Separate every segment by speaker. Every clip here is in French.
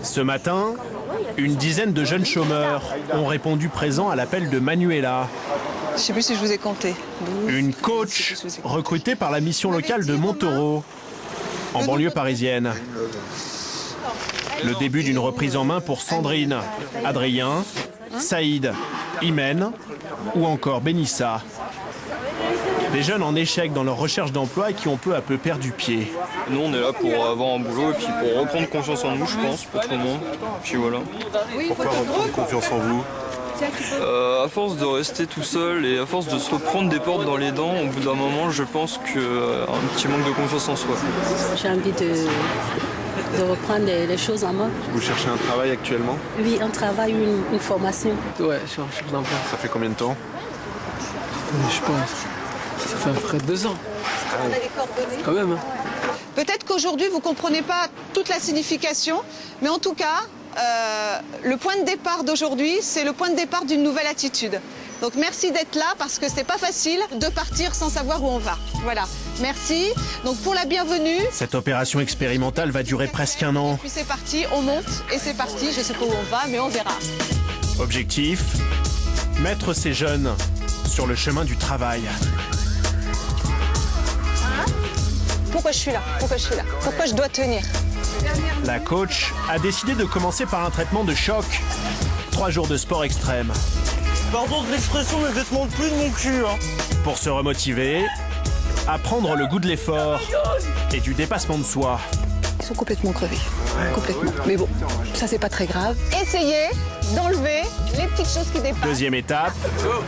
Speaker 1: Ce matin, une dizaine de jeunes chômeurs ont répondu présents à l'appel de Manuela.
Speaker 2: Je ne sais plus si je vous ai compté.
Speaker 1: Une coach recrutée par la mission locale de Montaureau, en banlieue parisienne. Le début d'une reprise en main pour Sandrine, Adrien, Saïd, Imen ou encore Benissa. Des jeunes en échec dans leur recherche d'emploi et qui ont peu à peu perdu pied.
Speaker 3: Nous, on est là pour avoir un boulot et puis pour reprendre confiance en nous, je pense, pour tout le monde. Puis voilà.
Speaker 4: Pourquoi reprendre confiance en vous ?
Speaker 3: À force de rester tout seul et à force de se reprendre des portes dans les dents, au bout d'un moment, je pense qu'un petit manque de confiance en soi.
Speaker 5: J'ai envie de reprendre les choses en main.
Speaker 4: Vous cherchez un travail actuellement ?
Speaker 5: Oui, un travail, une formation.
Speaker 6: Ouais, je suis en recherche d'emploi.
Speaker 4: Ça fait combien de temps ?
Speaker 6: Je pense. Ça fait à peu près 2 ans. Quand même. Hein.
Speaker 2: Peut-être qu'aujourd'hui, vous ne comprenez pas toute la signification, mais en tout cas, le point de départ d'aujourd'hui, c'est le point de départ d'une nouvelle attitude. Donc merci d'être là parce que c'est pas facile de partir sans savoir où on va. Voilà, merci. Donc pour la bienvenue.
Speaker 1: Cette opération expérimentale va durer presque 1 an.
Speaker 2: Et puis c'est parti, on monte et c'est parti. Je sais pas où on va, mais on verra.
Speaker 1: Objectif, mettre ces jeunes sur le chemin du travail.
Speaker 2: Pourquoi je suis là ? Pourquoi je suis là ? Pourquoi je dois tenir ?
Speaker 1: La coach a décidé de commencer par un traitement de choc. 3 jours de sport extrême.
Speaker 7: Pardon de l'expression, mais je te montre plus de mon cul. Hein.
Speaker 1: Pour se remotiver, apprendre le goût de l'effort et du dépassement de soi.
Speaker 8: Ils sont complètement crevés, complètement. Mais bon, ça c'est pas très grave.
Speaker 2: Essayez d'enlever les petites choses qui dépassent.
Speaker 1: Deuxième étape,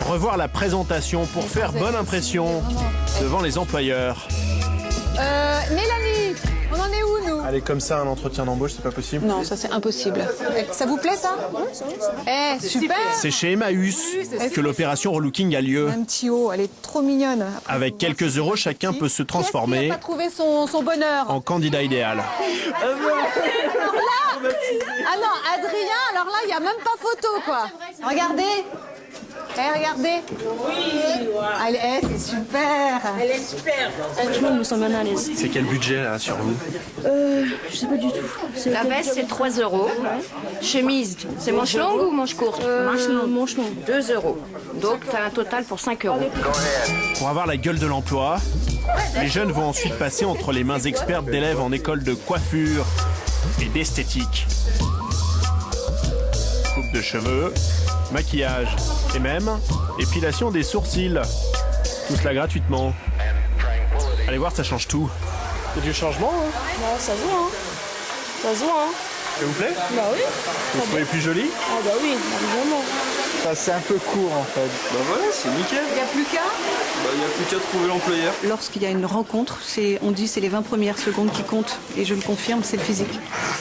Speaker 1: revoir la présentation pour faire bonne impression devant les employeurs.
Speaker 8: Mélanie, on en est où nous ?
Speaker 4: Allez, comme ça, un entretien d'embauche, c'est pas possible ?
Speaker 8: Non, ça c'est impossible. Ça vous plaît ça ? Eh, super.
Speaker 1: C'est chez Emmaüs que l'opération relooking a lieu.
Speaker 8: Un petit haut, elle est trop mignonne.
Speaker 1: Avec quelques euros, chacun peut se transformer
Speaker 8: Qui n'a pas trouvé son bonheur.
Speaker 1: en candidat idéal.
Speaker 8: Alors là, ah non, Adrien, alors là, il n'y a même pas photo, quoi. Regardez. Eh, regardez. Oui. Allez, c'est super.
Speaker 5: Elle est super. Franchement, nous sommes mal à l'aise.
Speaker 4: C'est quel budget, là, sur vous ?
Speaker 5: Je sais pas du tout.
Speaker 9: La veste, c'est 3 €. Chemise, c'est manche longue ou manche courte ?
Speaker 5: Manche longue.
Speaker 9: 2 €. Donc, tu as un total pour 5 €.
Speaker 1: Pour avoir la gueule de l'emploi, les jeunes vont ensuite passer entre les mains expertes d'élèves en école de coiffure et d'esthétique. Coupe de cheveux, maquillage et même épilation des sourcils. Tout cela gratuitement. Allez voir, ça change tout.
Speaker 4: Il y a du changement, hein ?
Speaker 5: Ouais, ça se voit, hein. Ça se voit, hein.
Speaker 4: Ça vous plaît ?
Speaker 5: Bah oui.
Speaker 4: Vous le trouvez plus joli ?
Speaker 5: Ah bah oui, évidemment.
Speaker 7: Ça, c'est un peu court en fait.
Speaker 3: Bah voilà, c'est nickel.
Speaker 8: Il n'y a plus qu'à.
Speaker 3: Il n'y a plus qu'à trouver l'employeur.
Speaker 8: Lorsqu'il y a une rencontre, on dit c'est les 20 premières secondes qui comptent. Et je le confirme, c'est le physique.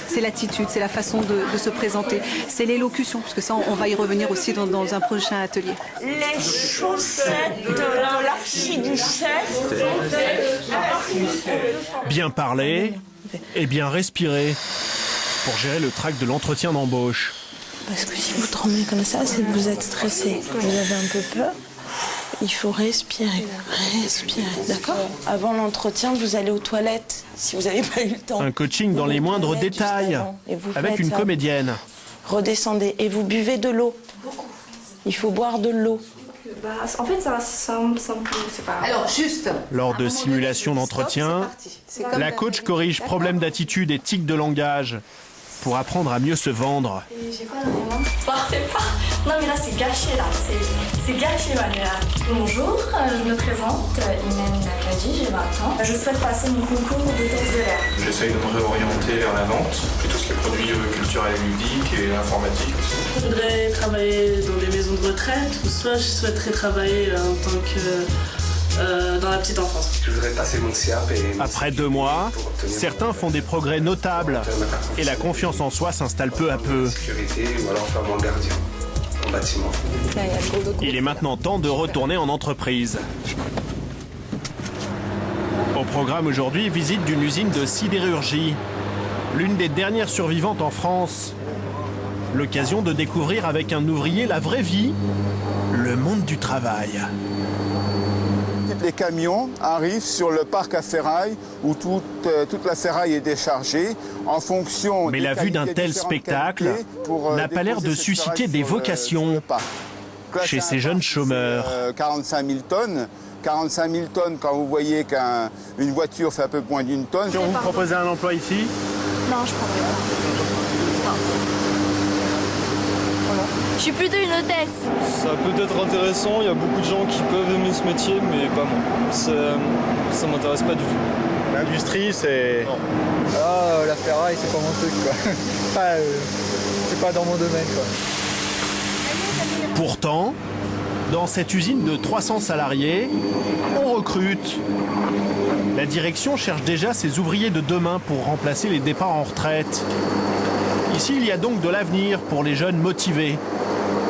Speaker 8: C'est l'attitude, c'est la façon de se présenter. C'est l'élocution, parce que ça, on va y revenir aussi dans un prochain atelier.
Speaker 10: Les chaussettes de l'archi du chef.
Speaker 1: Bien parler et bien respirer pour gérer le trac de l'entretien d'embauche.
Speaker 11: Parce que si vous tremblez comme ça, c'est que vous êtes stressé. Vous avez un peu peur. Il faut respirer, d'accord ? Avant l'entretien, vous allez aux toilettes, si vous n'avez pas eu le temps.
Speaker 1: Un coaching dans les moindres détails, avec une comédienne.
Speaker 11: Redescendez et vous buvez de l'eau. Il faut boire de l'eau.
Speaker 9: En fait, c'est pas...
Speaker 8: Alors, juste.
Speaker 1: Lors de simulations d'entretien, la coach corrige problèmes d'attitude et tics de langage pour apprendre à mieux se vendre.
Speaker 9: J'ai pas vraiment. Partez pas. Non mais là c'est gâché là. C'est gâché Manuela. Bonjour, je me présente, Imen Nakadi, j'ai 20 ans. Je souhaite passer mon concours d'hôtesse de l'air.
Speaker 4: J'essaye de me réorienter vers la vente, plutôt sur les produits culturels et ludiques et l'informatique aussi.
Speaker 12: Je voudrais travailler dans des maisons de retraite, ou soit je souhaiterais travailler en tant que dans la petite enfance.
Speaker 4: Je voudrais passer mon CAP et...
Speaker 1: Après 2 mois, certains font des progrès notables et la confiance en soi s'installe peu à peu.
Speaker 4: Sécurité ou alors faire mon gardien en bâtiment.
Speaker 1: Il est maintenant temps de retourner en entreprise. Au programme aujourd'hui, visite d'une usine de sidérurgie, l'une des dernières survivantes en France. L'occasion de découvrir avec un ouvrier la vraie vie, le monde du travail.
Speaker 13: les camions arrivent sur le parc à ferraille où toute la ferraille est déchargée en fonction.
Speaker 1: Mais la vue d'un tel spectacle n'a pas l'air de susciter des vocations chez ces jeunes chômeurs.
Speaker 13: 45 000 tonnes. 45 000 tonnes, quand vous voyez qu'une voiture fait un peu moins d'une tonne.
Speaker 1: Si on vous proposait un emploi ici?
Speaker 9: Non, je prendrais pas. Non. Voilà. Je suis plutôt une hôtesse.
Speaker 3: Ça peut être intéressant, il y a beaucoup de gens qui peuvent aimer ce métier, mais pas moi. Ça m'intéresse pas du tout.
Speaker 1: L'industrie, c'est...
Speaker 14: Ah, la ferraille, c'est pas mon truc, quoi. C'est pas dans mon domaine, quoi.
Speaker 1: Pourtant, dans cette usine de 300 salariés, on recrute. La direction cherche déjà ses ouvriers de demain pour remplacer les départs en retraite. Ici, il y a donc de l'avenir pour les jeunes motivés.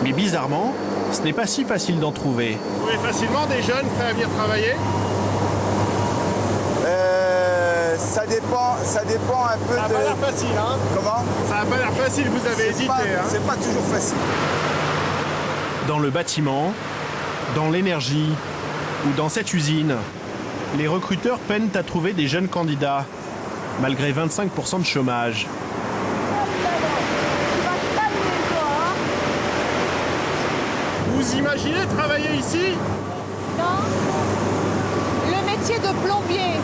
Speaker 1: Mais bizarrement, ce n'est pas si facile d'en trouver.
Speaker 15: Vous trouvez facilement des jeunes prêts à venir travailler?
Speaker 13: Ça dépend un peu de...
Speaker 15: Ça n'a pas l'air facile, hein?
Speaker 13: Comment?
Speaker 15: Ça n'a pas l'air facile, vous avez hésité, hein?
Speaker 13: C'est pas toujours facile.
Speaker 1: Dans le bâtiment, dans l'énergie ou dans cette usine, les recruteurs peinent à trouver des jeunes candidats, malgré 25% de chômage.
Speaker 15: Vous imaginez travailler ici?
Speaker 2: Non. Le métier de plombier,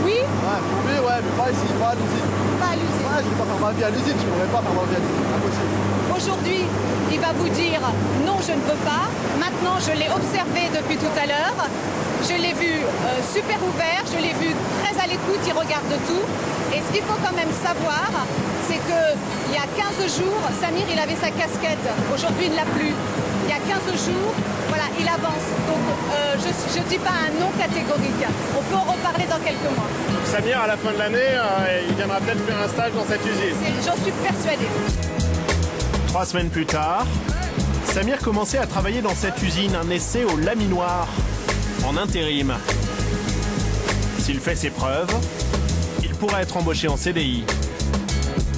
Speaker 2: oui?
Speaker 14: Ouais, plombier, ouais, mais pas ici, pas à l'usine.
Speaker 2: Pas à l'usine.
Speaker 14: Ouais, je vais pas faire ma vie à l'usine, je pourrais pas faire ma vie à l'usine, impossible.
Speaker 2: Aujourd'hui, il va vous dire non, je ne peux pas. Maintenant, je l'ai observé depuis tout à l'heure. Je l'ai vu super ouvert, je l'ai vu très à l'écoute, il regarde tout. Et ce qu'il faut quand même savoir, c'est qu'il y a 15 jours, Samir, il avait sa casquette. Aujourd'hui, il ne l'a plus. Il y a 15 jours, voilà, il avance. Donc, je ne dis pas un non catégorique. On peut en reparler dans quelques mois.
Speaker 15: Samir, à la fin de l'année, il viendra peut-être faire un stage dans cette usine.
Speaker 2: J'en suis persuadée.
Speaker 1: 3 semaines plus tard, Samir commençait à travailler dans cette usine, un essai au laminoir, en intérim. S'il fait ses preuves, il pourra être embauché en CDI.